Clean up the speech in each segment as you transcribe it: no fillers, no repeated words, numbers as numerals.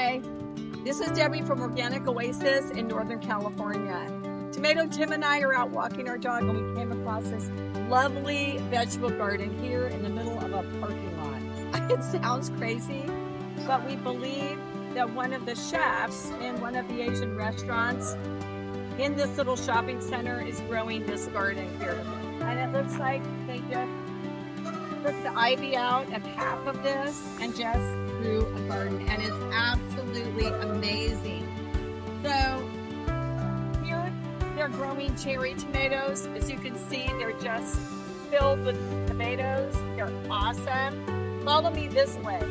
Hi, this is Debbie from Organic Oasis in Northern California. Tomato Tim and I are out walking our dog and we came across this lovely vegetable garden here in the middle of a parking lot. It sounds crazy, but we believe that one of the chefs in one of the Asian restaurants in this little shopping center is growing this garden here. And it looks like they just took the ivy out of half of this and just grew a garden, and it's absolutely amazing. So here they're growing cherry tomatoes. As you can see, they're just filled with tomatoes. They're awesome. Follow me this way.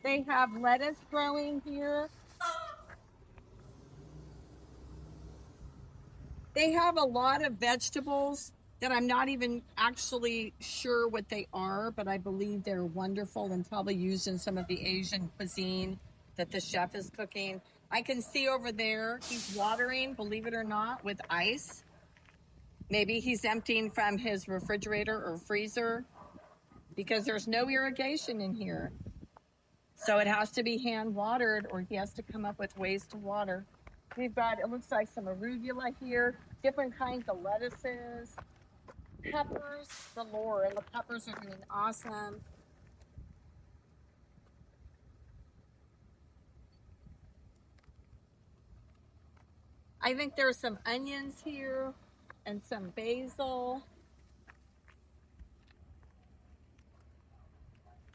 They have lettuce growing here. They have a lot of vegetables that I'm not even actually sure what they are, but I believe they're wonderful and probably used in some of the Asian cuisine that the chef is cooking. I can see over there, he's watering, believe it or not, with ice. Maybe he's emptying from his refrigerator or freezer because there's no irrigation in here. So it has to be hand watered, or he has to come up with ways to water. We've got, it looks like some arugula here, different kinds of lettuces, peppers galore, and the peppers are doing awesome. I think there's some onions here and some basil.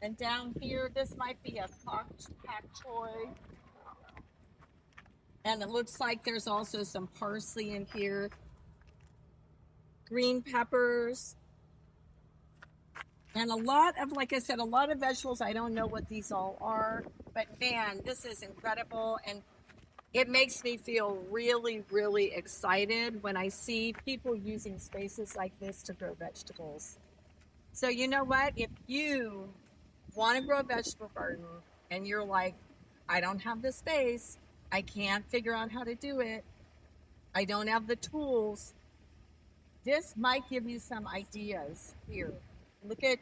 And down here, this might be a pak choy. And it looks like there's also some parsley in here. Green peppers. And a lot of, like I said, a lot of vegetables. I don't know what these all are, but man, this is incredible. And it makes me feel really, really excited when I see people using spaces like this to grow vegetables. So you know what? If you want to grow a vegetable garden and you're like, I don't have the space, I can't figure out how to do it, I don't have the tools, this might give you some ideas here. Look at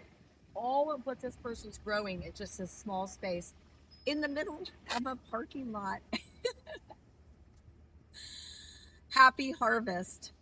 all of what this person's growing in just this small space in the middle of a parking lot. Happy harvest.